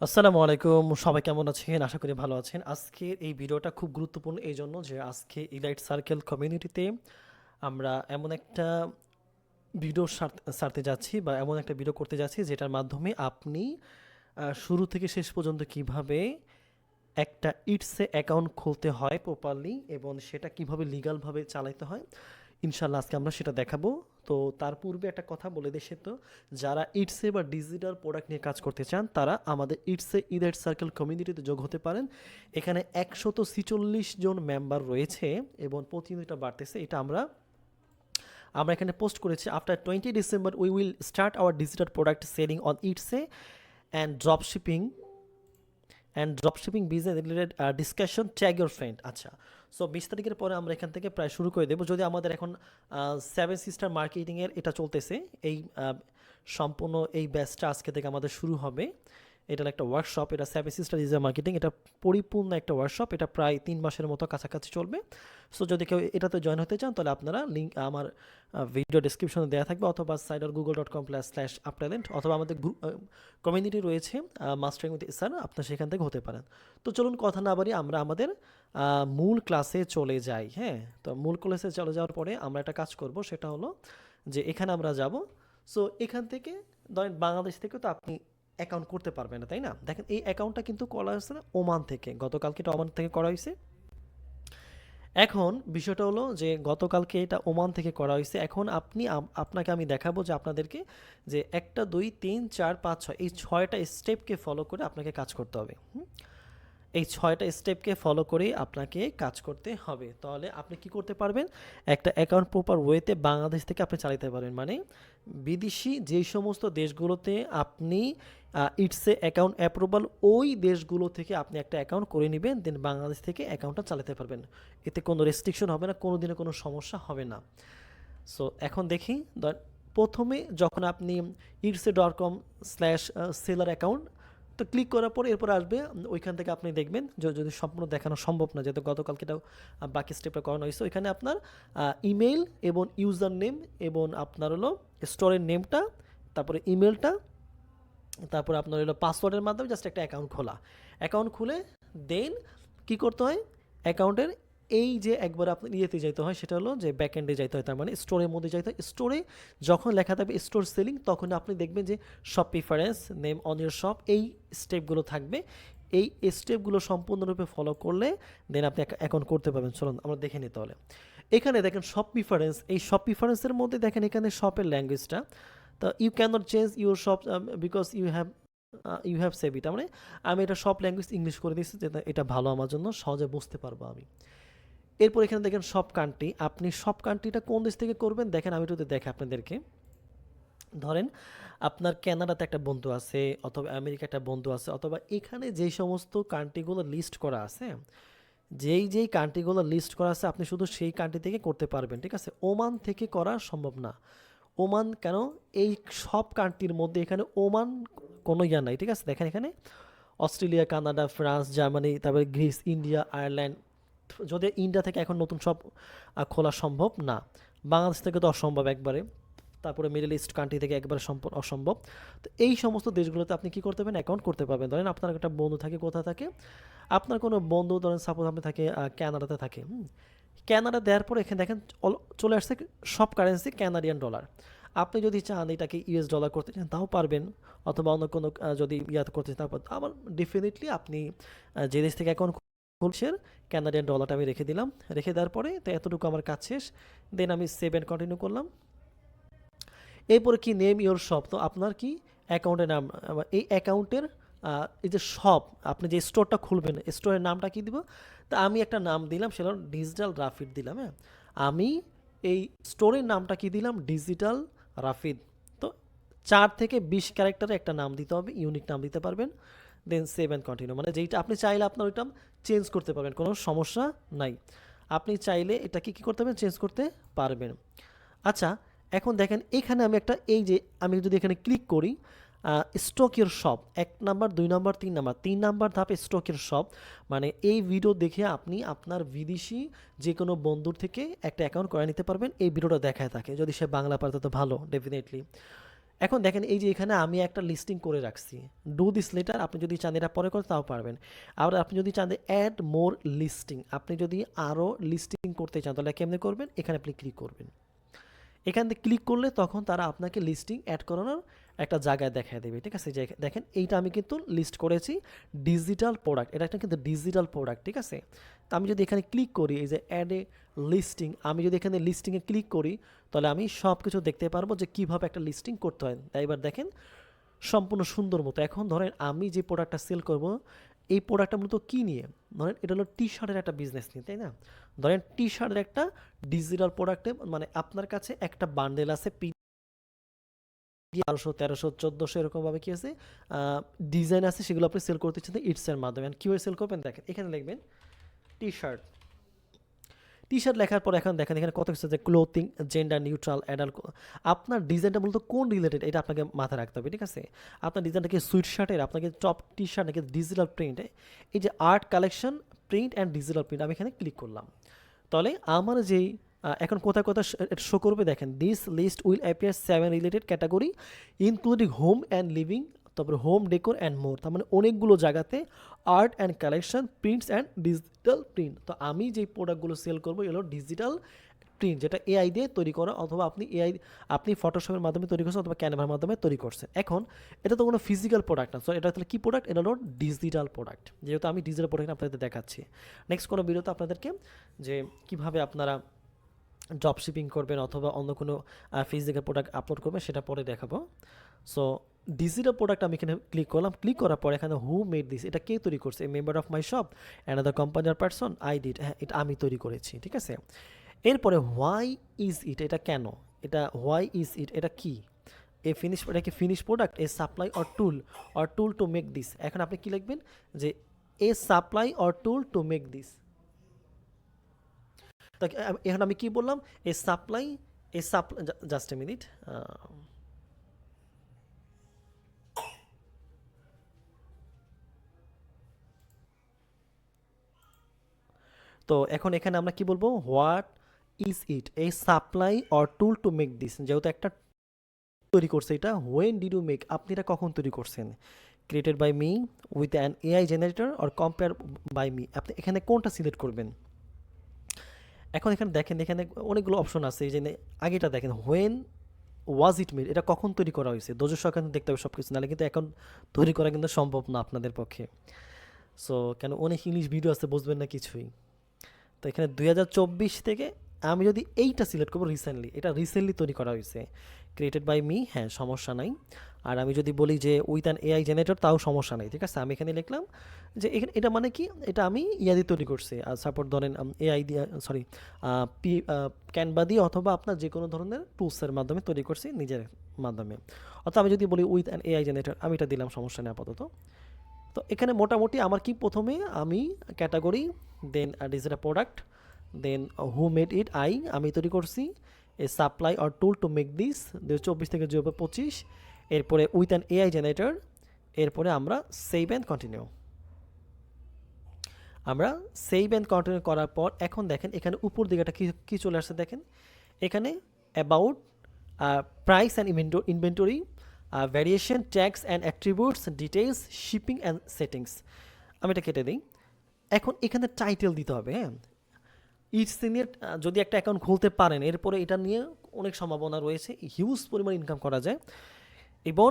আসসালামু আলাইকুম। সবাই কেমন আছেন? আশা করি ভালো আছেন। আজকের এই ভিডিওটা খুব গুরুত্বপূর্ণ এইজন্য যে আজকে ইলাইট সার্কেল কমিউনিটিতে আমরা এমন একটা ভিডিও ছাড়তে যাচ্ছি বা এমন একটা ভিডিও করতে যাচ্ছি যেটার মাধ্যমে আপনি শুরু থেকে শেষ পর্যন্ত কিভাবে একটা ইটসে অ্যাকাউন্ট খুলতে হয় প্রপারলি এবং সেটা কিভাবে লিগ্যালভাবে চালাতে হয় ইনশাল্লাহ আজকে আমরা সেটা দেখাবো। তো তার পূর্বে একটা কথা বলে দেশে তো যারা ইটসে বা ডিজিটাল প্রোডাক্ট নিয়ে কাজ করতে চান তারা আমাদের ইটসে ইলাইট সার্কেল কমিউনিটিতে যোগ হতে পারেন। এখানে 146 জন মেম্বার রয়েছে এবং প্রতিদিন এটা বাড়তেছে। এটা আমরা আমরা এখানে পোস্ট করেছি after 20 December we will start our digital product selling on Etsy and drop shipping business related discussion tag your friend. আচ্ছা, সো 20 তারিখের পরে আমরা এখান থেকে প্রায় শুরু করে দেবো। যদি আমাদের এখন সেভেন সিস্টার মার্কেটিংয়ের এটা চলতেছে, এই সম্পূর্ণ এই ব্যাচটা আজকে থেকে আমাদের শুরু হবে। এটা একটা ওয়ার্কশপ, এটা সেভেন সিস্টার ডিজিটাল মার্কেটিং, এটা পরিপূর্ণ একটা ওয়ার্কশপ। এটা প্রায় 3 মাসের মতো কাছাকাছি চলবে। সো যদি কেউ এটাতে জয়েন হতে চান তাহলে আপনারা লিঙ্ক আমার ভিডিও ডিসক্রিপশনে দেওয়া থাকবে, অথবা sideorgoogle.com/uptalent, অথবা আমাদের কমিউনিটি রয়েছে মাস্টারিং উইথ ইসার, আপনার সেখান থেকে হতে পারেন। তো চলুন কথা না বাড়িয়ে আমরা আমাদের মূল ক্লাসে চলে যাই। হ্যাঁ, তো মূল ক্লাসে চলে যাওয়ার পরে আমরা একটা কাজ করব, সেটা হলো যে এখানে আমরা যাব। সো এখান থেকে ধরেন বাংলাদেশ থেকে তো আপনি অ্যাকাউন্ট করতে পারবেন না, তাই না? দেখেন এই অ্যাকাউন্টটা কিন্তু করা হয়েছে ওমান থেকে, গতকালকে এটা ওমান থেকে করা হয়েছে। এখন বিষয়টা হলো যে গতকালকে এটা ওমান থেকে করা হয়েছে। এখন আপনাকে আমি দেখাবো যে আপনাদেরকে যে 1 2 3 4 5 6 এই 6টা স্টেপকে ফলো করে আপনাকে কাজ করতে হবে। এই 6টা স্টেপকে ফলো করেই আপনাকে কাজ করতে হবে। তাহলে আপনি কি করতে পারবেন? একটা অ্যাকাউন্ট প্রপার ওয়েতে বাংলাদেশ থেকে আপনি চালাতে পারবেন। মানে বিদেশি যেই সমস্ত দেশগুলোতে আপনি ইটসে অ্যাকাউন্ট অ্যাপ্রুভাল, ওই দেশগুলো থেকে আপনি একটা অ্যাকাউন্ট করে নেবেন, দেন বাংলাদেশ থেকে অ্যাকাউন্টটা চালাতে পারবেন। এতে কোনো রেস্ট্রিকশন হবে না, কোনো দিনে কোনো সমস্যা হবে না। সো এখন দেখি, প্রথমে যখন আপনি ইটসে.com/সেলার অ্যাকাউন্ট তো ক্লিক করার পর এরপর আসবে ওইখান থেকে আপনি দেখবেন যদি সম্পূর্ণ দেখানো সম্ভব না, যেহেতু গতকালকে এটাও বাকি স্টেপটা করানো হয়েছে। ওইখানে আপনার ইমেল এবং ইউজার নেম এবং আপনার হলো স্টোরের নেমটা, তারপরে ইমেলটা, তারপরে আপনার হলো পাসওয়ার্ডের মাধ্যমে জাস্ট একটা অ্যাকাউন্ট খুলে দেন কি করতে হয়, অ্যাকাউন্টের এই যে একবার আপনি ইয়েতে যাইতে হয়, সেটা হলো যে ব্যাক এন্ডে যাইতে হয়, তার মানে স্টোরের মধ্যে যাইতে হয়। স্টোরে যখন লেখা থাকবে স্টোর সেলিং, তখন আপনি দেখবেন যে shop preference, name on your shop, এই স্টেপগুলো থাকবে। এই স্টেপগুলো সম্পূর্ণরূপে ফলো করলে দেন আপনি অ্যাকাউন্ট করতে পারবেন। চলুন আমরা দেখে নিই তাহলে। এখানে দেখেন শপ প্রিফারেন্স, এই শপ প্রিফারেন্সের মধ্যে দেখেন এখানে শপের ল্যাঙ্গুয়েজটা, তো you can not change your shop because you have save it. মানে আমি এটা সব ল্যাঙ্গুয়েজ ইংলিশ করে দিয়েছি, যেটা এটা ভালো আমার জন্য, সহজে বুঝতে পারবো আমি। এরপর এখানে দেখেন সব কান্ট্রি, আপনি সব কান্ট্রিটা কোন দেশ থেকে করবেন দেখেন, আমি একটু দেখে আপনাদেরকে। ধরেন আপনার কানাডাতে একটা বন্ধু আছে, অথবা আমেরিকা একটা বন্ধু আছে, অথবা এখানে যেই সমস্ত কান্ট্রিগুলো লিস্ট করা আছে, যেই কান্ট্রিগুলো লিস্ট করা আছে আপনি শুধু সেই কান্ট্রি থেকে করতে পারবেন, ঠিক আছে? ওমান থেকে করা সম্ভব না। ওমান কেন? এই সব কান্ট্রির মধ্যে এখানে ওমান কোনো ইয়া নাই, ঠিক আছে? দেখেন এখানে অস্ট্রেলিয়া, কানাডা, ফ্রান্স, জার্মানি, তারপরে গ্রিস, ইন্ডিয়া, আয়ারল্যান্ড। যদি ইন্ডিয়া থেকে এখন নতুন সব খোলা সম্ভব না, বাংলাদেশ থেকে তো অসম্ভব একবারে, তারপরে মিডল ইস্ট কান্ট্রি থেকে একবারে অসম্ভব। তো এই সমস্ত দেশগুলোতে আপনি কি করতে পারবেন? অ্যাকাউন্ট করতে পারবেন। ধরেন আপনার একটা বন্ধু থাকে, কোথায় থাকে? আপনার কোনো বন্ধু ধরেন সাপোজ আপনি থাকে ক্যানাডাতে থাকে। ক্যানাডা দেওয়ার পর এখানে দেখেন চলে আসছে সব কারেন্সি ক্যানাডিয়ান ডলার। আপনি যদি চান এটাকে ইউএস ডলার করতে চান তাও পারবেন, অথবা অন্য কোনো যদি ইয়াতে করতে চান তারপর আমার ডেফিনেটলি আপনি যে দেশ থেকে অ্যাকাউন্ট খুলছেন, ক্যানাডিয়ান ডলারটা আমি রেখে দিলাম। রেখে দেওয়ার পরে তো এতটুকু আমার কাজ শেষ। দেন আমি সেভ অ্যান্ড কন্টিনিউ করলাম। এরপরে কি নেম ইওর শপ, তো আপনার কি অ্যাকাউন্টের নাম, এই অ্যাকাউন্টের এই যে শপ আপনি যে স্টোরটা খুলবেন, স্টোরের নামটা কি দিব? তা আমি একটা নাম দিলাম, সেটা ডিজিটাল রাফিদ দিলাম। হ্যাঁ, আমি এই স্টোরের নামটা কি দিলাম? ডিজিটাল রাফিদ। তো 4 থেকে 20 ক্যারেক্টারে একটা নাম দিতে হবে, ইউনিক নাম দিতে পারবেন। দেন সেভ অ্যান্ড কন্টিনিউ, মানে যেইটা আপনি চাইলে আপনার ওইটা চেঞ্জ করতে পারবেন, কোনো সমস্যা নাই। আপনি চাইলে এটাকে কী করতে পারবেন? চেঞ্জ করতে পারবেন। আচ্ছা, এখন দেখেন এখানে আমি একটা, এই যে আমি যদি এখানে ক্লিক করি স্টকের shop 1 number 2 number 3 number 3 number ধাপে স্টকের শপ, মানে এই ভিডিও দেখে আপনি আপনার বিদেশি যে কোনো বন্ধুর থেকে একটা অ্যাকাউন্ট করে নিতে পারবেন। এই ভিডিওটা দেখায় থাকে, যদি সে বাংলা পারে তো ভালো ডেফিনেটলি। এখন দেখেন এই যে এখানে আমি একটা লিস্টিং করে রাখছি, ডু দিস লেটার, আপনি যদি চান এটা পরে করে তাও পারবেন। আবার আপনি যদি চান অ্যাড মোর লিস্টিং, আপনি যদি আরও লিস্টিং করতে চান তাহলে কেমনে করবেন, এখানে আপনি ক্লিক করবেন। এখান থেকে ক্লিক করলে তখন তারা আপনাকে লিস্টিং অ্যাড করানোর একটা জায়গায় দেখায় দেবে, ঠিক আছে। যে দেখেন এইটা আমি কিন্তু লিস্ট করেছি ডিজিটাল প্রোডাক্ট, এটা একটা কিন্তু ডিজিটাল প্রোডাক্ট, ঠিক আছে। তো আমি যদি এখানে ক্লিক করি এই যে অ্যাড এ লিস্টিং, আমি যদি এখানে লিস্টিংয়ে ক্লিক করি তাহলে আমি সব কিছু দেখতে পারবো যে কীভাবে একটা লিস্টিং করতে হয়। তাই এবার দেখেন সম্পূর্ণ সুন্দর মতো। এখন ধরেন আমি যে প্রোডাক্টটা সেল করব, এই প্রোডাক্টটা মূলত কী নিয়ে, ধরেন এটা হলো টি শার্টের একটা বিজনেস নিয়ে, তাই না। ধরেন টি শার্টের একটা ডিজিটাল প্রোডাক্টে মানে আপনার কাছে একটা বান্ডেল আছে 1200, 1300, 1400 এরকমভাবে কী আছে ডিজাইন আছে, সেগুলো আপনি সেল করতে চান ইটসের মাধ্যমে। কীভাবে সেল করবেন দেখেন, এখানে লিখবেন টি শার্ট, টি শার্ট লেখার পর এখন দেখেন এখানে কত কিছু যে ক্লোথিং, জেন্ডার নিউট্রাল, অ্যাডাল্ট। আপনার ডিজাইনটা মূলত কোন রিলেটেড এটা আপনাকে মাথায় রাখতে হবে, ঠিক আছে। আপনার ডিজাইনটা কি সুইট শার্টের, আপনাকে টপ টি শার্ট নাকি ডিজিটাল প্রিন্ট, এই যে art collection print and digital print, আমি এখানে ক্লিক করলাম। তাহলে আমার যেই এখন কোথায় কোথায় শো করবে দেখেন, this list will appear 7 related category including home and living, তারপরে হোম ডেকোর অ্যান্ড মোর, তার মানে অনেকগুলো জায়গাতে art and collection, prints and digital print. তো আমি যেই প্রোডাক্টগুলো সেল করবো এগুলো ডিজিটাল প্রিন্ট, যেটা এআই দিয়ে তৈরি করা, অথবা আপনি ফটোশপের মাধ্যমে তৈরি করছেন অথবা ক্যানভার মাধ্যমে তৈরি করছেন। এখন এটা তো কোনো ফিজিক্যাল প্রোডাক্ট না, সো এটা তাহলে কী প্রোডাক্ট, এটা হলো ডিজিটাল প্রোডাক্ট, যেহেতু আমি ডিজিটাল প্রোডাক্ট আপনাদের দেখাচ্ছি। নেক্সট কোনো ভিডিওতে আপনাদেরকে যে কীভাবে আপনারা ড্রপ শিপিং করবেন অথবা অন্য কোনো ফিজিক্যাল প্রোডাক্ট আপলোড করবেন সেটা পরে দেখাবো। সো ডিজিটাল প্রোডাক্ট আমি এখানে ক্লিক করলাম, ক্লিক করার পর এখানে হু মেড দিস, এটা কে তৈরি করছে, a member of my shop, another company আর পারসন, আই ডিড, হ্যাঁ এটা আমি তৈরি করেছি, ঠিক আছে। এরপরে হোয়াই ইজ ইট, এটা কেন, এটা হোয়াই ইজ ইট, এটা কি, এ ফিনিশ, এটা কি finish product, a supply or tool to make this. এখন আপনি কি লিখবেন যে a supply or tool to make this. তো এখন আমি কি বললাম, a supply, just a minute, তো এখন এখানে আমরা কি বলবো, what is it, a supply or tool to make this, যেহেতু একটা তৈরি করছে এটা, হোয়েন ডিড ইউ মেক, আপনি এটা কখন তৈরি করছেন, created by me with an AI generator or compare by me, আপনি এখানে কোনটা সিলেক্ট করবেন। এখন এখানে দেখেন এখানে অনেকগুলো অপশন আছে, এই যে আগেটা দেখেন হোয়েন ওয়াজ ইট মেড, এটা কখন তৈরি করা হয়েছে, দোজো সহ কিন্তু দেখতে হবে সব কিছু, নাহলে কিন্তু এখন তৈরি করা কিন্তু সম্ভব না আপনাদের পক্ষে। সো কেন অনেক ইংলিশ ভিডিও আছে বুঝবেন না কিছুই। তো এখানে 2024 থেকে আমি যদি এইটা সিলেক্ট করবো রিসেন্টলি, এটা রিসেন্টলি তৈরি করা হয়েছে, ক্রিয়েটেড বাই মি, হ্যাঁ সমস্যা নাই। আর আমি যদি বলি যে উইথ অ্যান এআই জেনারেটর, তাও সমস্যা নেই, ঠিক আছে। আমি এখানে লিখলাম যে এখানে এটা মানে কি, এটা আমি ইয়া দিয়ে তৈরি করছি, আর সাপোর্ট ধরেন এআই দিয়ে, সরি ক্যানভা দিয়ে, অথবা আপনার যে কোনো ধরনের টুলসের মাধ্যমে তৈরি করছি নিজের মাধ্যমে। অথবা আমি যদি বলি উইথ অ্যান এআই জেনারেটর, আমি এটা দিলাম, সমস্যা নেই আপাতত। তো এখানে মোটামুটি আমার কি, প্রথমে আমি category, then digital product, then who made it, আমি তৈরি করছি, a supply or tool to make this 2024 থেকে 2025, এরপরে উইথ অ্যান এআই জেনারেটর, এরপরে আমরা সেভ অ্যান্ড কন্টিনিউ। আমরা সেভ অ্যান্ড কন্টিনিউ করার পর এখন দেখেন এখানে উপর দিকে একটা কী চলে আসছে দেখেন, এখানে about, price and inventory, variation, tax and attributes, details, shipping and settings, আমি এটা কেটে দিই। এখন এখানে টাইটেল দিতে হবে, হ্যাঁ ইচ সিনিয়র, যদি একটা অ্যাকাউন্ট খুলতে পারেন এরপরে এটা নিয়ে অনেক সম্ভাবনা রয়েছে, হিউজ পরিমাণ ইনকাম করা যায়। এবং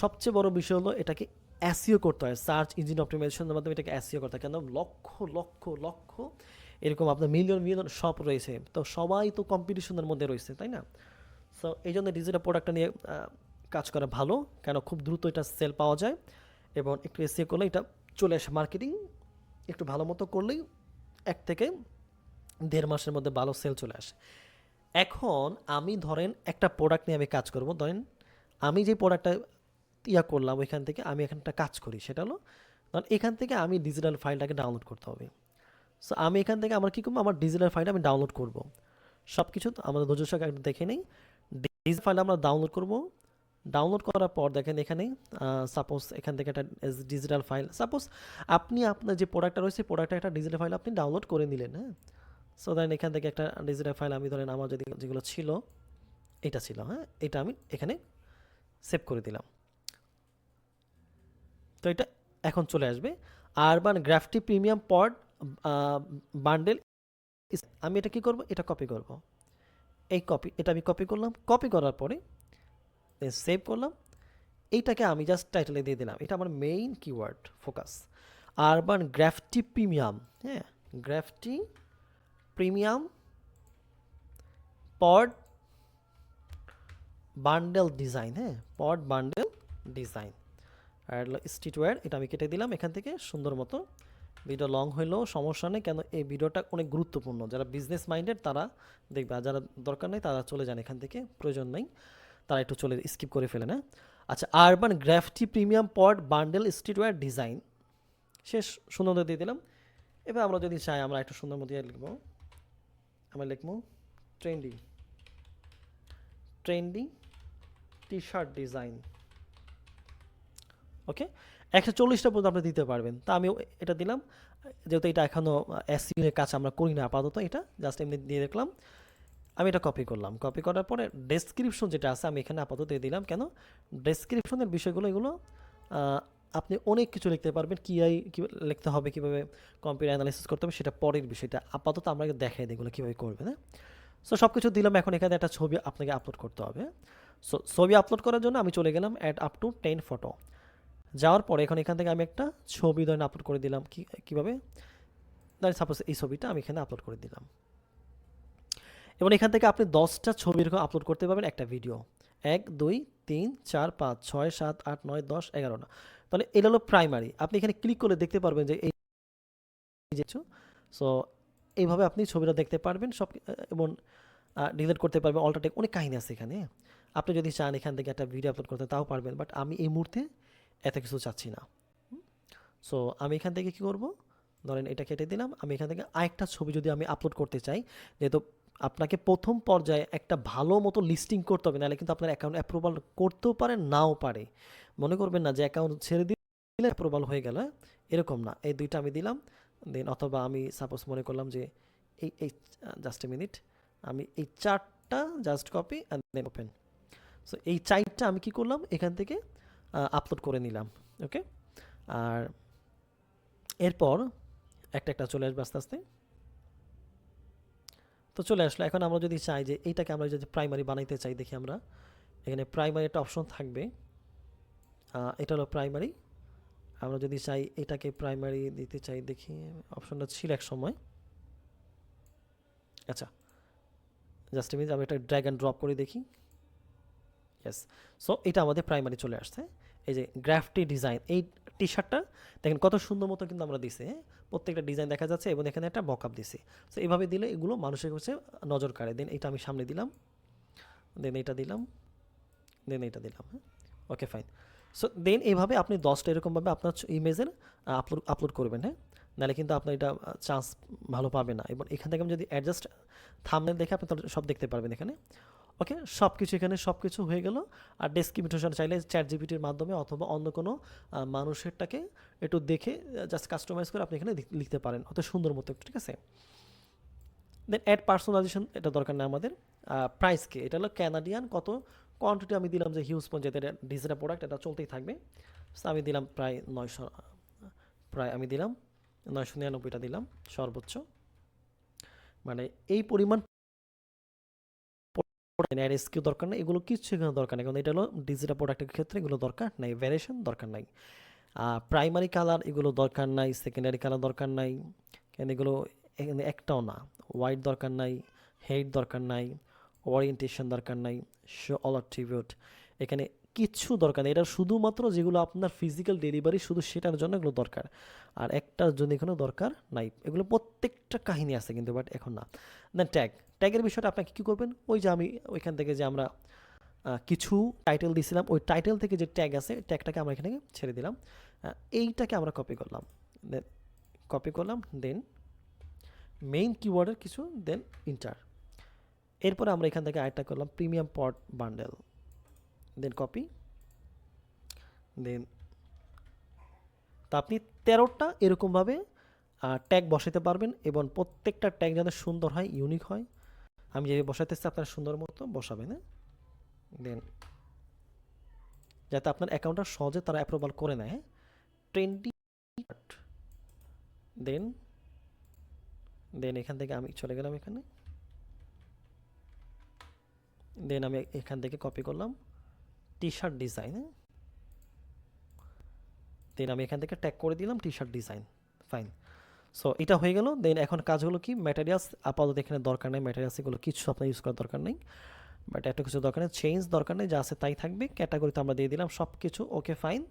সবচেয়ে বড় বিষয় হলো এটাকে অ্যাসিও করতে হয়, সার্চ ইঞ্জিন অপটিমাইজেশনের মাধ্যমে এটাকে অ্যাসিও করতে হয়, কেন লক্ষ লক্ষ লক্ষ এরকম আপনার মিলিয়ন মিলিয়ন শপ রয়েছে, তো সবাই তো কম্পিটিশনের মধ্যে রয়েছে, তাই না। সো এই জন্য ডিজিটাল প্রোডাক্টটা নিয়ে কাজ করা ভালো, কেন খুব দ্রুত এটা সেল পাওয়া যায়, এবং একটু এসিও করলে এটা চলে আসে, মার্কেটিং একটু ভালো মতো করলেই 1 থেকে 1.5 মাসের মধ্যে ভালো সেল চলে আসে। এখন আমি ধরেন একটা প্রোডাক্ট নিয়ে আমি কাজ করব, ধরেন আমি যে প্রোডাক্টটা করলাম ওইখান থেকে আমি এখানটা কাজ করি, সেটা হলো ধরেন এখান থেকে আমি ডিজিটাল ফাইলটাকে ডাউনলোড করতে হবে। সো আমি এখান থেকে আমার কী করবো, আমার ডিজিটাল ফাইলটা আমি ডাউনলোড করব, সব কিছু আমাদের ধৈর্য একটা দেখে নেই। ডিজিটাল ফাইলটা আমরা ডাউনলোড করব, ডাউনলোড করার পর দেখেন এখানে সাপোজ এখান থেকে একটা ডিজিটাল ফাইল, সাপোজ আপনি আপনার যে প্রোডাক্টটা রয়েছে প্রোডাক্টটা একটা ডিজিটাল ফাইল আপনি ডাউনলোড করে নিলেন, হ্যাঁ। সো ধরেন এখান থেকে একটা ডিজিটাল ফাইল আমি ধরেন আমার যেগুলো ছিল এটা ছিল, হ্যাঁ এটা আমি এখানে সেভ করে দিলাম। তো এটা এখন চলে আসবে আরবান গ্রাফটি প্রিমিয়াম পড বান্ডেল। আমি এটা কি করব, এটা কপি করব, এটা আমি কপি করলাম। কপি করার পরে সেভ করলাম। এইটাকে আমি জাস্ট টাইটেলে দিয়ে দিলাম, এটা আমার মেইন কিওয়ার্ড ফোকাস, আরবান গ্রাফটি প্রিমিয়াম। হ্যাঁ, গ্রাফটি প্রিমিয়াম পড বান্ডেল ডিজাইন। হ্যাঁ, পড বান্ডেল ডিজাইন আর স্ট্রিটওয়্যার, এটা আমি কেটে দিলাম এখান থেকে সুন্দর মতো। ভিডিও লং হইলেও সমস্যা নেই, কেন এই ভিডিওটা অনেক গুরুত্বপূর্ণ। যারা বিজনেস মাইন্ডেড তারা দেখবে, আর যারা দরকার নেই তারা চলে যান এখান থেকে, প্রয়োজন নেই, তারা একটু চলে স্কিপ করে ফেলে না। আচ্ছা, আরবান গ্রাফটি প্রিমিয়াম পড বান্ডেল স্ট্রিটওয়্যার ডিজাইন শেষ, সুন্দর মতো দিয়ে দিলাম। এবার আমরা যদি চাই আমরা একটু সুন্দর মতো লিখবো, আমরা লিখবো trendy trendy T shirt design. Okay, 140টা পর্যন্ত আপনি দিতে পারবেন। তা আমি এটা দিলাম, যেহেতু এটা এখনও এসইও এর কাজ আমরা করি না আপাতত, এটা জাস্ট এমনি দিয়ে দেখলাম। আমি এটা কপি করলাম, কপি করার পরে ডেসক্রিপশন যেটা আছে আমি এখানে আপাতত দিয়ে দিলাম। কেন, ডেসক্রিপশনের বিষয়গুলো এগুলো আপনি অনেক কিছু লিখতে পারবেন, কী লিখতে হবে, কীভাবে কম্পিউটার অ্যানালাইসিস করতে হবে সেটা পরের বিষয়টা, আপাতত আমরা দেখাই দিই এগুলো কীভাবে করবেন। হ্যাঁ, সো সব কিছু দিলাম। এখন এখানে একটা ছবি আপনাকে আপলোড করতে হবে। সো ছবি আপলোড করার জন্য আমি চলে গেলাম অ্যাড আপ টু 10 ফটো। যাওয়ার পরে এখন এখান থেকে আমি একটা ছবি ধরেন আপলোড করে দিলাম। কীভাবে, ধরেন সাপোজ এই ছবিটা আমি এখানে আপলোড করে দিলাম। এবং এখান থেকে আপনি 10টা ছবি এরকম আপলোড করতে পারবেন একটা ভিডিও, 1 2 3 4 5 6 7 8 9 10 11টা। তাহলে এটা হলো প্রাইমারি। আপনি এখানে ক্লিক করলে দেখতে পারবেন যে এই যে, সো এইভাবে আপনি ছবিটা দেখতে পারবেন সব, এবং ডিলিট করতে পারবেন, অল্টারটেক, অনেক কাহিনী আছে এখানে। আপনি যদি চান এখান থেকে একটা ভিডিও আপলোড করতে তাও পারবেন, বাট আমি এই মুহূর্তে এত কিছু চাচ্ছি না। সো আমি এখান থেকে কি করব, ধরেন এটা কেটে দিলাম। আমি এখান থেকে আরেকটা ছবি যদি আমি আপলোড করতে চাই, যেহেতু আপনাকে প্রথম পর্যায়ে একটা ভালো মতো লিস্টিং করতে হবে, নাহলে কিন্তু আপনার অ্যাকাউন্ট অ্যাপ্রুভাল করতেও পারে, নাও পারে। মনে করবেন না যে অ্যাকাউন্ট ছেড়ে দিলে অ্যাপ্রুভাল হয়ে গেল, এরকম না। এই দুইটা আমি দিলাম, দেন অথবা আমি সাপোজ মনে করলাম যে এই এই জাস্ট এ মিনিট, আমি এই চারটা just copy and then open. So এই চারটা আমি কি করলাম, এখান থেকে আপলোড করে নিলাম। ওকে, আর এরপর একটা একটা চলে আসবে আস্তে আস্তে। তো চলে আসলো। এখন আমরা যদি চাই যে এইটাকে আমরা যদি প্রাইমারি বানাইতে চাই, দেখি আমরা এখানে প্রাইমারি একটা অপশন থাকবে, এটা হলো প্রাইমারি। আমরা যদি চাই এটাকে প্রাইমারি দিতে চাই, দেখি অপশনটা ছিল এক সময়। আচ্ছা, জাস্ট মিনিট, আমি এটা ড্র্যাগ অ্যান্ড ড্রপ করে দেখি। ইয়েস, সো এটা আমাদের প্রাইমারি চলে আসছে। এই যে গ্রাফটি ডিজাইন, এই টি শার্টটা দেখেন কত সুন্দর মতো কিন্তু আমরা দিছি। হ্যাঁ, প্রত্যেকটা ডিজাইন দেখা যাচ্ছে এবং এখানে একটা মকআপ দিছি। সো এইভাবে দিলে এগুলো মানুষের কাছে নজর কাড়ে। দেন এটা আমি সামনে দিলাম, দেন এটা দিলাম, দেন এটা দিলাম। হ্যাঁ, ওকে ফাইন। সো দেন এইভাবে আপনি 10টা এরকমভাবে আপনার ইমেজের আপলোড করবেন। হ্যাঁ, নাহলে কিন্তু আপনার এটা চান্স ভালো পাবে না। এবং এখান থেকে আমি যদি অ্যাডজাস্ট থাম্বনেল দেখে আপনি তাহলে সব দেখতে পারবেন এখানে। ওকে, সব কিছু এখানে সব কিছু হয়ে গেল। আর ডেসক্রিপশন চাইলে চ্যাট জিপিটির মাধ্যমে অথবা অন্য কোনো মানুষেরটাকে একটু দেখে জাস্ট কাস্টমাইজ করে আপনি এখানে লিখতে পারেন অত সুন্দর মতো, ঠিক আছে। দেন অ্যাড পার্সোনালাইজেশন, এটা দরকার নেই আমাদের। প্রাইস কে, এটা হলো ক্যানাডিয়ান, কত কোয়ান্টিটি আমি দিলাম যে হিউজ পঞ্চায়েত, এটা ডিজিটাল প্রোডাক্ট, এটা চলতেই থাকবে। সো আমি দিলাম প্রায় 900, প্রায় আমি দিলাম 999টা দিলাম সর্বোচ্চ, মানে এই পরিমাণ। আর এসকিউ দরকার নেই, এগুলো কিছু এখানে দরকার নেই, কারণ এটা হলো ডিজিটাল প্রোডাক্টের ক্ষেত্রে এগুলো দরকার নাই, ভ্যারিয়েশন দরকার নাই। প্রাইমারি কালার এগুলো দরকার নাই, সেকেন্ডারি কালার দরকার নাই, কেন এগুলো এখানে একটাও না। হোয়াইট দরকার নাই, হেড দরকার নাই, ওরিয়েন্টেশন দরকার নাই, শো অল অ্যাট্রিবিউট এখানে কিচ্ছু দরকার নেই। এটা শুধুমাত্র যেগুলো আপনার ফিজিক্যাল ডেলিভারি শুধু সেটার জন্য এগুলো দরকার, আর একটার জন্য এখানে দরকার নাই। এগুলো প্রত্যেকটা কাহিনী আছে কিন্তু, বাট এখন না। দেন ট্যাগের বিষয়টা আপনাকে কী করবেন, ওই যে আমি ওইখান থেকে যে আমরা কিছু টাইটেল দিয়েছিলাম, ওই টাইটেল থেকে যে ট্যাগ আছে ট্যাগটাকে আমরা এখানে ছেড়ে দিলাম। এইটাকে আমরা কপি করলাম, দেন কপি করলাম, দেন মেইন কিওয়ার্ডের কিছু, দেন ইন্টার। এরপরে আমরা এখান থেকে আরেকটা করলাম প্রিমিয়াম পড বান্ডেল, দেন কপি, দেন তা আপনি 13টা এরকমভাবে ট্যাগ বসাতে পারবেন, এবং প্রত্যেকটা ট্যাগ যাতে সুন্দর হয়, ইউনিক হয়। আমি যেভাবে বসাতেছি আপনারা সুন্দর মতো বসাবেন। হ্যাঁ, দেন যাতে আপনার অ্যাকাউন্টটা সহজে তারা অ্যাপ্রুভাল করে নেয়। হ্যাঁ, 20 দেন দেন এখান থেকে আমি চলে গেলাম এখানে, দেন আমি এখান থেকে কপি করলাম টি শার্ট ডিজাইন, দেন আমি এখান থেকে ট্যাগ করে দিলাম টি শার্ট ডিজাইন। ফাইন, সো এটা হয়ে গেল। দেন এখন কাজ হলো কি, ম্যাটেরিয়ালস আপাতত এখানে দরকার নেই, ম্যাটেরিয়ালস এগুলো কিছু আপনার ইউজ করার দরকার নেই, বাট একটা কিছু দরকার নেই, চেঞ্জ দরকার নেই, যা আছে তাই থাকবে। ক্যাটাগরিতে আমরা দিয়ে দিলাম সব কিছু, ওকে ফাইন,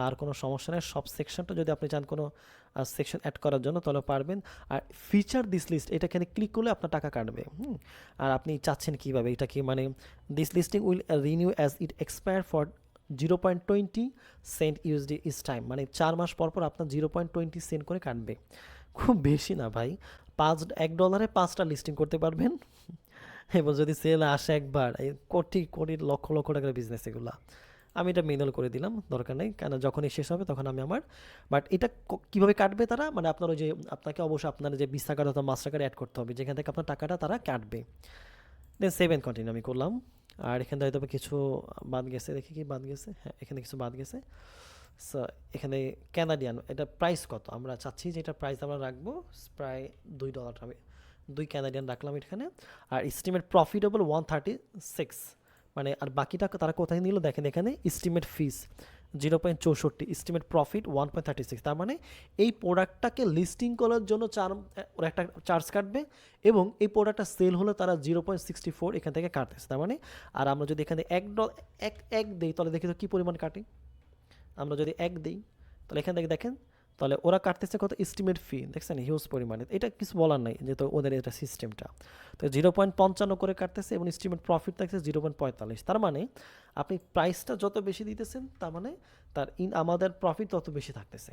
আর কোনো সমস্যা নেই। সব সেকশনটা যদি আপনি চান কোনো সেকশন অ্যাড করার জন্য তাহলে পারবেন। আর ফিচার দিস লিস্ট এটা এখানে ক্লিক করলে আপনার টাকা কাটবে। আর আপনি চাচ্ছেন কীভাবে, এটা কি মানে this listing will renew as it expire for 0.20 cent USD each time, মানে 4 মাস পর পর আপনার 0.20 সেন্ট করে কাটবে। খুব বেশি না ভাই, $1 5টা লিস্টিং করতে পারবেন। এবং যদি সেল আসে একবার, এই কোটি কোটি লক্ষ লক্ষ টাকার বিজনেস এগুলা। আমি এটা মেনুয়াল করে দিলাম, দরকার নেই, কেন যখনই শেষ হবে তখন আমি আমার। বাট এটা কীভাবে কাটবে তারা, মানে আপনার ওই যে আপনাকে অবশ্যই আপনার যে ভিসা কার্ড অথবা মাস্টার কার্ড অ্যাড করতে হবে, যেখান থেকে আপনার টাকাটা তারা কাটবে। দেন সেভ এন্ড কন্টিনিউ আমি করলাম। আর এখানে হয়তো কিছু বাদ গেছে, দেখি কি বাদ গেছে, হ্যাঁ এখানে কিছু বাদ গেছে। সো এখানে ক্যানাডিয়ান, এটা প্রাইস কত, আমরা চাচ্ছি যে এটা প্রাইস আমরা রাখবো প্রায় $2, আমি 2 ক্যানাডিয়ান রাখলাম এখানে। আর এস্টিমেট প্রফিটেবল 136, মানে আর বাকিটা তারা কোথায় নিল দেখেন, এখানে এস্টিমেট ফিস 0.64, এস্টিমেট প্রফিট 1.36, তার মানে এই প্রোডাক্টটাকে লিস্টিং করার জন্য ওরা একটা চার্জ কাটবে, এবং এই প্রোডাক্টটা সেল হলে তারা 0.64 এখান থেকে কাটতেছে। তার মানে আর আমরা যদি এখানে এক দিই তাহলে দেখি তো কী পরিমাণ কাটে। আমরা যদি 1 দিই তাহলে এখান থেকে দেখেন, তাহলে ওরা কাটতেছে কত, এস্টিমেট ফি দেখছেন হিউজ পরিমাণে। এটা কিছু বলার নাই, যেহেতু ওদের এটা সিস্টেমটা। তো 0.55 করে কাটতেছে, এবং এস্টিমেট প্রফিট থাকছে 0.45। তার মানে আপনি প্রাইসটা যত বেশি দিতেছেন, তার মানে আমাদের প্রফিট তত বেশি থাকতেছে।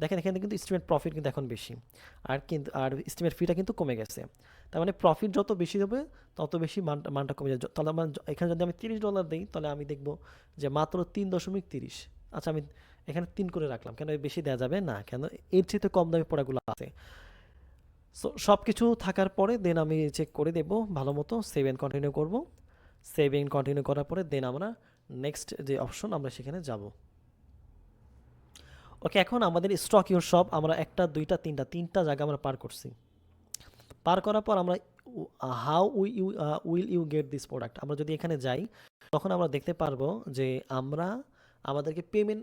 দেখেন এখানে কিন্তু এস্টিমেট প্রফিট কিন্তু এখন বেশি, আর এস্টিমেট ফিটা কিন্তু কমে গেছে। তার মানে প্রফিট যত বেশি হবে তত বেশি মানটা কমে যায়। তাহলে এখানে যদি আমি $30 দিই, তাহলে আমি দেখবো যে মাত্র 3.30। আচ্ছা আমি এখানে 3 করে রাখলাম, কেন বেশি দেওয়া যাবে না, কেন এর চেয়ে কম দামে প্রোডাক্টগুলো আছে। সো সব কিছু থাকার পরে দেন আমি চেক করে দেবো ভালো মতো, সেভ এন্ড কন্টিনিউ করবো। সেভ এন্ড কন্টিনিউ করার পরে দেন আমরা নেক্সট যে অপশন আমরা সেখানে যাব। ওকে, এখন আমাদের স্টক ইউর শপ আমরা 1টা 2টা 3টা জায়গা আমরা পার করছি। পার করার পর আমরা how will you get this product, আমরা যদি এখানে যাই তখন আমরা দেখতে পারবো যে আমাদেরকে পেমেন্ট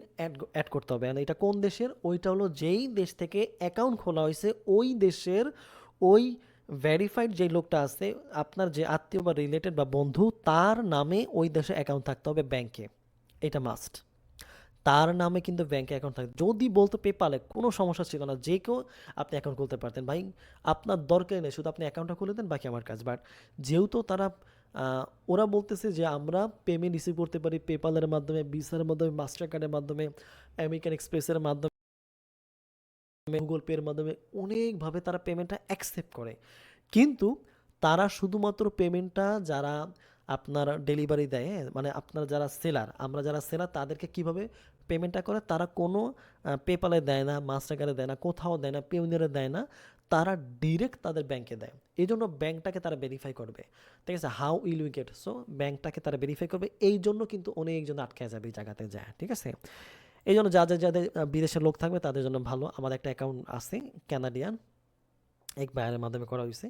অ্যাড করতে হবে। এটা কোন দেশের, ওইটা হলো যেই দেশ থেকে অ্যাকাউন্ট খোলা হয়েছে ওই দেশের ওই ভেরিফাইড যে লোকটা আছে, আপনার যে আত্মীয় বা রিলেটেড বা বন্ধু, তার নামে ওই দেশে অ্যাকাউন্ট থাকতে হবে ব্যাংকে, এটা মাস্ট। তার নামে কিন্তু ব্যাংকে অ্যাকাউন্ট থাকে। যদি বলতো পেপালে কোনো সমস্যা ছিল না, যে কেউ আপনি অ্যাকাউন্ট খুলতে পারতেন ভাই, আপনার দরকার নেই, শুধু আপনি অ্যাকাউন্টটা খুলে দেন, বাকি আমার কাজ। বাট যেহেতু ওরা বলতেছে যে আমরা পেমেন্ট রিসিভ করতে পারি পেপালের মাধ্যমে, ভিসার মাধ্যমে, মাস্টার কার্ডের মাধ্যমে, আমেরিকান এক্সপ্রেসের মাধ্যমে, গুগল পের মাধ্যমে, অনেকভাবে তারা পেমেন্টটা অ্যাকসেপ্ট করে। কিন্তু তারা শুধুমাত্র পেমেন্টটা যারা আপনার ডেলিভারি দেয়, মানে আপনার যারা সেলার, আমরা যারা সেলার তাদেরকে কিভাবে পেমেন্টটা করে, তারা কোনো পেপালে দেয় না, মাস্টার কার্ডে দেয় না, কোথাও দেয় না, পেউনিয়ারে দেয় না, তারা ডিরেক্ট তাদের ব্যাংকে দেয়। এই জন্য ব্যাংকটাকে তারা ভেরিফাই করবে, ঠিক আছে, how will we get, so ব্যাংকটাকে তারা ভেরিফাই করবে। এই জন্য কিন্তু অনেকজন আটকে যাবে এই জায়গাতে যায়, ঠিক আছে। এই জন্য যাদের বিদেশের লোক থাকবে তাদের জন্য ভালো। আমার একটা অ্যাকাউন্ট আছে ক্যানাডিয়ান, এক ভাইয়ের মাধ্যমে করা হয়েছে।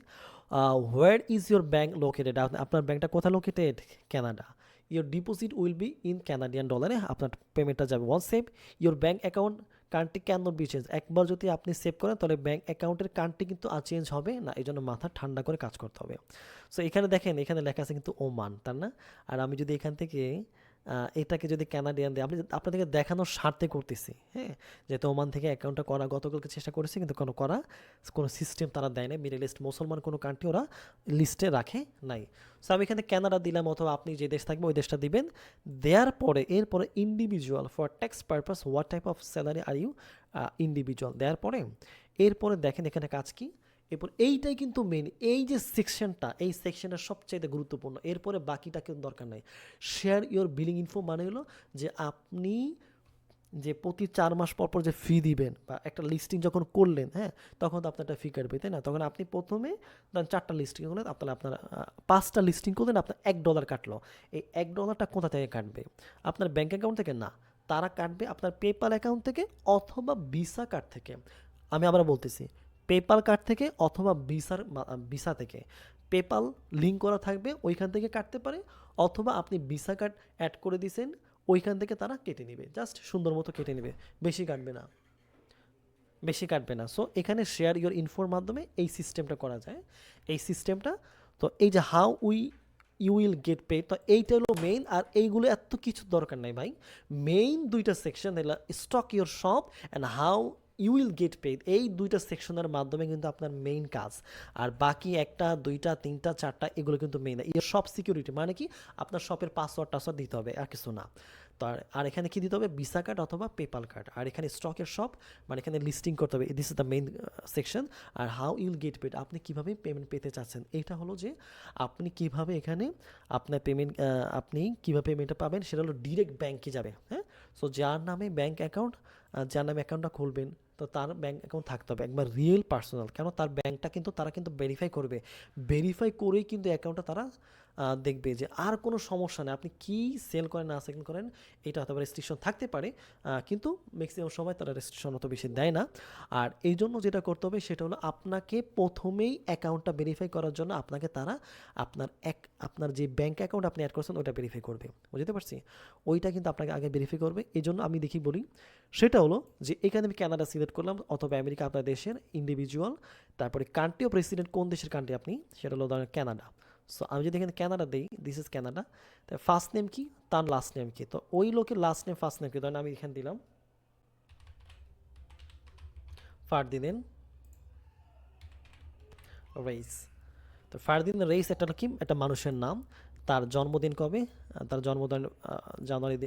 Where is your bank located, আপনার ব্যাংকটা কোথায় located, Canada. Your deposit will be in Canadian ডলারে, আপনার পেমেন্টটা যাবে। One save your bank account country can not be change, একবার যদি আপনি সেভ করেন তাহলে ব্যাংক অ্যাকাউন্টের কান্ট্রি কিন্তু আর চেঞ্জ হবে না, এই জন্য মাথা ঠান্ডা করে কাজ করতে হবে। সো এখানে দেখেন, এখানে লেখা আছে কিন্তু ওমান, তার না। আর আমি যদি এখান থেকে এটাকে যদি ক্যানাডিয়ান দেয়, আপনাদেরকে দেখানোর স্বার্থে করতেছি, হ্যাঁ, যেহেতু ওমান থেকে অ্যাকাউন্টটা করা গতকালকে চেষ্টা করেছি, কিন্তু কোনো সিস্টেম তারা দেয় না, মিডল ইস্ট মুসলমান কোনো কান্ট্রি ওরা লিস্টে রাখে নাই। সো আমি এখানে ক্যানাডা দিলাম, অথবা আপনি যে দেশ থাকবে ওই দেশটা দিবেন। দেওয়ার পরে এরপরে individual for tax purpose what type of salary are you individual দেওয়ার পরে এরপরে দেখেন এখানে কাজ কি। এরপর এইটাই কিন্তু মেন, এই যে সেকশনটা, এই সেকশনটা সবচাইতে গুরুত্বপূর্ণ। এরপরে বাকিটা কিন্তু দরকার নাই। শেয়ার ইওর বিলিং ইনফো মানে হলো যে আপনি যে প্রতি 4 মাস পর পর যে ফি দিবেন বা একটা লিস্টিং যখন করলেন, হ্যাঁ, তখন তো আপনার একটা ফি কাটবে, তাই না? তখন আপনি প্রথমে ধরেন 4টা লিস্টিং করলেন, আপনার 5টা লিস্টিং করলেন, আপনার $1 কাটলো। এই $1টা কোথা থেকে কাটবে? আপনার ব্যাঙ্ক অ্যাকাউন্ট থেকে না, তারা কাটবে আপনার পেপ্যাল অ্যাকাউন্ট থেকে অথবা ভিসা কার্ড থেকে। আমি আবার বলতেছি, পেপ্যাল কার্ড থেকে অথবা ভিসা থেকে। পেপ্যাল লিঙ্ক করা থাকবে, ওইখান থেকে কাটতে পারে, অথবা আপনি ভিসা কার্ড অ্যাড করে দিয়েছেন, ওইখান থেকে তারা কেটে নেবে, জাস্ট সুন্দর মতো কেটে নেবে, বেশি কাটবে না, বেশি কাটবে না। সো এখানে শেয়ার ইওর ইনফোর মাধ্যমে এই সিস্টেমটা করা যায়, এই সিস্টেমটা। তো এই যে how you will get paid, তো এইটা হলো মেইন, আর এইগুলো এত কিছু দরকার নাই ভাই। মেইন দুইটা সেকশন হলো stock your shop and how you will get paid, এই দুইটা সেকশনের মাধ্যমে কিন্তু আপনার মেইন কাজ। আর বাকি 1টা 2টা 3টা 4টা এগুলো কিন্তু মেইন না। ইওর শপ সিকিউরিটি মানে কি, আপনার শপের টাসওয়ার্ড দিতে হবে, আর কিছু না। তো আর এখানে কি দিতে হবে, ভিসা কার্ড অথবা পেপাল কার্ড। আর এখানে স্টকের শপ মানে এখানে লিস্টিং করতে হবে, this is the main section. আর হাউ ইউল গেট পেড, আপনি কিভাবে পেমেন্ট পেতে চাচ্ছেন, এইটা হলো যে আপনি কিভাবে এখানে আপনার পেমেন্ট, আপনি কীভাবে পেমেন্টটা পাবেন, সেটা হলো ডিরেক্ট ব্যাঙ্কে যাবে, হ্যাঁ। সো যার নামে ব্যাঙ্ক অ্যাকাউন্ট, যার নামে অ্যাকাউন্টটা খুলবেন, তো তার ব্যাঙ্ক অ্যাকাউন্ট থাকতে হবে একবার রিয়েল পার্সোনাল, কেন তার ব্যাঙ্কটা কিন্তু তারা কিন্তু ভেরিফাই করবে, ভেরিফাই করেই কিন্তু অ্যাকাউন্টটা তারা দেখবে যে আর কোনো সমস্যা নেই, আপনি কি সেল করেন না সেল করেন, এটা হয়তো রেস্ট্রিকশন থাকতে পারে, কিন্তু ম্যাক্সিমাম সময় তারা রেস্ট্রিকশন অত বেশি দেয় না। আর এই জন্য যেটা করতে হবে সেটা হলো আপনাকে প্রথমেই অ্যাকাউন্টটা ভেরিফাই করার জন্য আপনাকে তারা আপনার যে ব্যাঙ্ক অ্যাকাউন্ট আপনি অ্যাড করছেন ওইটা ভেরিফাই করবে, বুঝতে পারছি? ওইটা কিন্তু আপনাকে আগে ভেরিফাই করবে। এই জন্য আমি দেখি বলি সেটা হলো যে এখানে আমি কানাডা সিলেক্ট করলাম অথবা আমেরিকা, আপনার দেশের ইন্ডিভিজুয়াল, তারপরে কান্ট্রি অফ রেসিডেন্ট, কোন দেশের কান্ট্রি আপনি, সেটা হলো ধরেন কানাডা। সো আমি যদি এখানে কানাডা দিই, দিস ইজ কানাডা, তাই ফার্স্ট নেম কি, তার লাস্ট নেম কি, তো ওই লোকের লাস্ট নেম ফার্স্ট নেম কি, ধরেন আমি এখানে দিলাম ফারদিন রেইস। তো ফারদিন রেইস একটা কি, একটা মানুষের নাম, তার জন্মদিন কবে, তার জন্মদিন জানুয়ারি,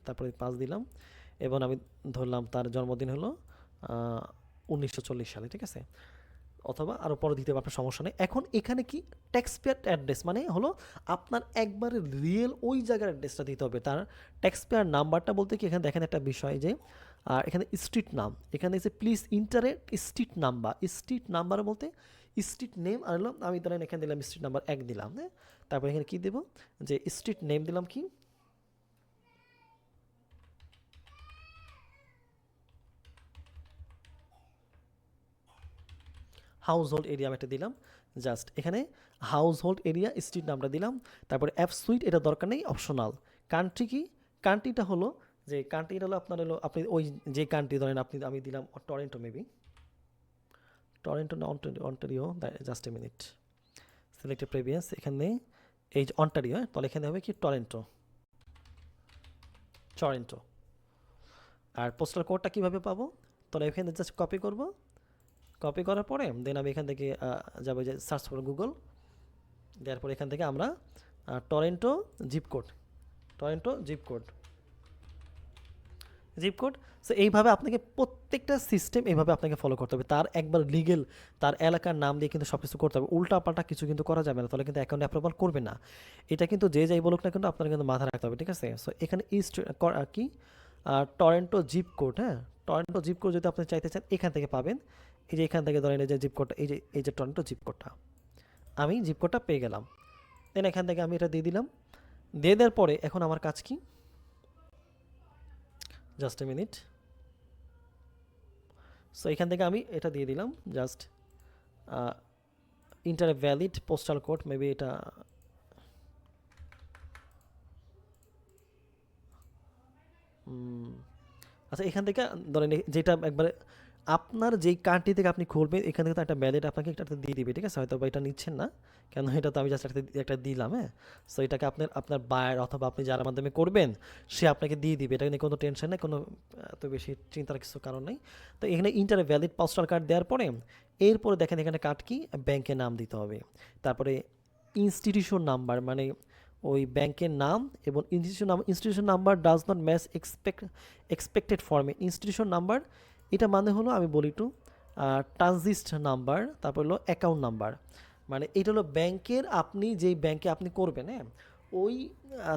তারপরে 5 দিলাম, এবং আমি ধরলাম তার জন্মদিন হলো 1940 সালে, ঠিক আছে? অথবা আরও পরে দিতে পারবে, সমস্যা নেই। এখন এখানে কি, ট্যাক্স পেয়ার অ্যাড্রেস মানে হলো আপনার একবারে রিয়েল ওই জায়গার অ্যাড্রেসটা দিতে হবে। তার ট্যাক্স পেয়ার নাম্বারটা বলতে কি, এখানে দেখেন একটা বিষয় যে এখানে স্ট্রিট নাম, এখানে এসে please ইন্টারেট street number, street number বলতে স্ট্রিট নেম, আর হলো আমি ধরেন এখানে দিলাম স্ট্রিট নাম্বার 1 দিলাম, হ্যাঁ। তারপর এখানে কি দেবো, যে স্ট্রিট নেম দিলাম কি, হাউস হোল্ড এরিয়া আমি একটা দিলাম, জাস্ট এখানে হাউস হোল্ড এরিয়া স্ট্রিট নামটা দিলাম। তারপরে অ্যাপ সুইট, এটা দরকার নেই, অপশনাল। কান্ট্রি কি, কান্ট্রিটা হলো যে কান্ট্রিটা হলো আপনার হলো আপনি ওই যে কান্ট্রি ধরেন আপনি, আমি দিলাম টরেন্টো, মেবি টরেন্টো না Ontario, just a minute, selected previous, এখানে এই যে অন্টারিও, তাহলে এখানে হবে কি টরেন্টো, টরেন্টো। আর পোস্টাল কোডটা কীভাবে পাবো, তাহলে এখানে জাস্ট কপি করব, কপি করার পরে দেন আমি এখান থেকে যাবো যে সার্চ করবো গুগল, দেওয়ার পরে এখান থেকে আমরা Toronto zip code, Toronto zip code, zip code. So এইভাবে আপনাকে প্রত্যেকটা সিস্টেম এইভাবে আপনাকে ফলো করতে হবে, তার একবার লিগেল তার এলাকার নাম দিয়ে কিন্তু সব কিছু করতে হবে, উল্টা পাল্টা কিছু কিন্তু করা যাবে না, তাহলে কিন্তু অ্যাকাউন্ট অ্যাপ্রুভাল করবে না। এটা কিন্তু যে যাই বলুক না কিন্তু আপনার কিন্তু মাথায় রাখতে হবে, ঠিক আছে? সো এখানে কি টরেন্টো জিপ কোড, হ্যাঁ, টরেন্টো জিপ কোড যদি আপনি চাইতে চান এখান থেকে পাবেন। এই যে এখান থেকে ধরেন এই যে জিপ কোডটা, এই যে টরেন্টো জিপ কোডটা, আমি জিপ কোডটা পেয়ে গেলাম, দেন এখান থেকে আমি এটা দিয়ে দিলাম। দিয়ে দেওয়ার পরে এখন আমার কাজ কি, জাস্ট এ মিনিট। সো এখান থেকে আমি এটা দিয়ে দিলাম, just inter valid postal code, maybe এটা আচ্ছা, এখান থেকে ধরেন যেটা একবারে আপনার যেই কার্ডটি থেকে আপনি খুলবেন এখান থেকে তো একটা ভ্যালিড আপনাকে একটা দিয়ে দিবে, ঠিক আছে? হয়তো বা এটা নিচ্ছেন না, কেন এটা তো আমি জাস্ট একটা দিলাম, হ্যাঁ। সো এটাকে আপনার বায়ার অথবা আপনি যার মাধ্যমে করবেন সে আপনাকে দিয়ে দিবে, এটা নিয়ে কোনো টেনশন নেই, কোনো এত বেশি চিন্তার কিছু কারণ নেই। তো এখানে ইন্টার ভ্যালিড পোস্টাল কার্ড দেওয়ার পরে এরপরে দেখেন এখানে কার্ড কি, ব্যাংকের নাম দিতে হবে, তারপরে ইনস্টিটিউশন নাম্বার, মানে ওই ব্যাংকের নাম এবং institution number does not match expected ফর্মে, ইনস্টিটিউশন নাম্বার এটা মানে হলো আমি বলি একটু ট্রানজিস্ট নাম্বার, তারপর হলো অ্যাকাউন্ট নাম্বার, মানে এটা হলো ব্যাংকের, আপনি যেই ব্যাংকে আপনি করবেন, হ্যাঁ, ওই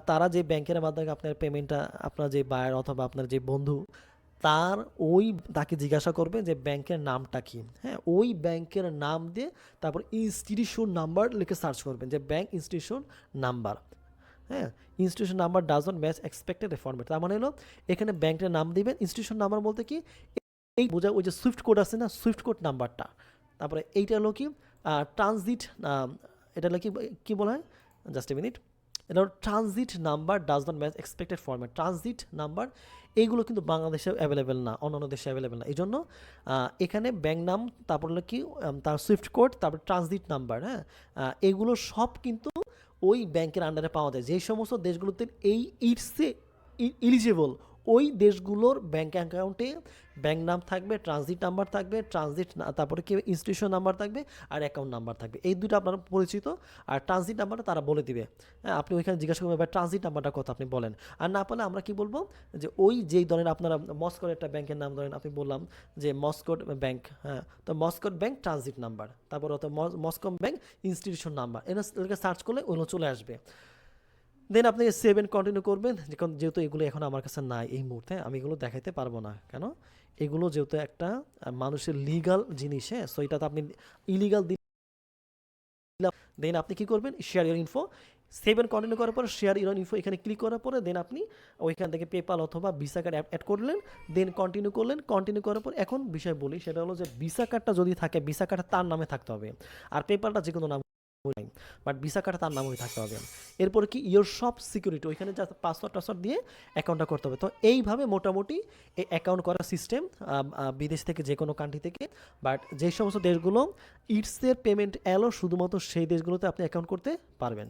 তারা যে ব্যাংকের মাধ্যমে আপনার পেমেন্টটা, আপনার যে বায়ার অথবা আপনার যে বন্ধু, তার ওই তাকে জিজ্ঞাসা করবে যে ব্যাংকের নামটা কি, হ্যাঁ, ওই ব্যাংকের নাম দিয়ে তারপর ইনস্টিটিউশন নাম্বার লিখে সার্চ করবেন যে ব্যাংক ইনস্টিটিউশন নাম্বার, হ্যাঁ, institution number does not match expected format. তার মানে হলো এখানে ব্যাংকের নাম দিবেন, ইনস্টিটিউশন নাম্বার বলতে কি এই বোঝা, ওই যে সুইফট কোড আছে না, সুইফট কোড নাম্বারটা। তারপরে এইটা হলো কি ট্রানজিট, এটা হলো কি কী বলা হয়, জাস্ট এ মিনিট, এটা হলো transit number does not match expected format. Transit number এইগুলো কিন্তু বাংলাদেশে অ্যাভেলেবেল না, অন্যান্য দেশে অ্যাভেলেবেল না, এই জন্য এখানে ব্যাংক নাম, তারপর হলো কি তার সুইফট কোড, তারপর ট্রানজিট নাম্বার, হ্যাঁ, এগুলো সব কিন্তু ওই ব্যাংকের আন্ডারে পাওয়া যায়। যেই সমস্ত দেশগুলোতে এই ইটসে ইলিজিবল, ওই দেশগুলোর ব্যাংক অ্যাকাউন্টে ব্যাংক নাম থাকবে, ট্রানজিট নাম্বার থাকবে, তারপরে কি ইনস্টিটিউশন নাম্বার থাকবে, আর অ্যাকাউন্ট নাম্বার থাকবে। এই দুটো আপনার পরিচিত। আর ট্রানজিট নাম্বারটা তারা বলে দিবে, হ্যাঁ, আপনি ওইখানে জিজ্ঞাসা করবেন এবার ট্রানজিট নাম্বারটা কত, আপনি বলেন। আর না পারলে আমরা কি বলবো, যে ওই যেই ধরেন আপনারা মস্কোর একটা ব্যাংকের নাম ধরেন, আপনি বললাম যে মস্কোর ব্যাংক, হ্যাঁ, তো মস্কোর ব্যাংক ট্রানজিট নাম্বার, তারপর অত মস্কো ব্যাংক ইনস্টিটিউশন নাম্বার, এটা সার্চ করলে ওগুলো চলে আসবে। দেন আপনি সেভ এন্ড কন্টিনিউ করবেন, যেহেতু এগুলো এখন আমার কাছে নাই এই মুহূর্তে, আমি এগুলো দেখাইতে পারবো না, কেন, এগুলো যেহেতু একটা মানুষের লিগাল জিনিস, হ্যাঁ, সো এটা তো আপনি ইলিগাল দিলাম। দেন আপনি কি করবেন, share your info, save and continue করার পর শেয়ার ইউর ইনফো এখানে ক্লিক করার পরে দেন আপনি ওইখান থেকে পেপাল অথবা ভিসা কার্ড অ্যাড করলেন, দেন কন্টিনিউ করলেন। কন্টিনিউ করার পর এখন বিষয় বলি, সেটা হলো যে ভিসা কার্ডটা যদি থাকে, ভিসা কার্ডটা তার নামে থাকতে হবে, আর পেপালটা যে কোনো নাম, বাট ভিসা কার্ডটা তার নাম হয়ে থাকতে হবে। এরপরে কি ইয়োর সব সিকিউরিটি, ওইখানে যা পাসওয়ার্ড দিয়ে অ্যাকাউন্টটা করতে হবে। তো এইভাবে মোটামুটি এই অ্যাকাউন্ট করার সিস্টেম বিদেশ থেকে যে কোনো কান্ট্রি থেকে, বাট যে সমস্ত দেশগুলো ইটসের পেমেন্ট এলো শুধুমাত্র সেই দেশগুলোতে আপনি অ্যাকাউন্ট করতে পারবেন।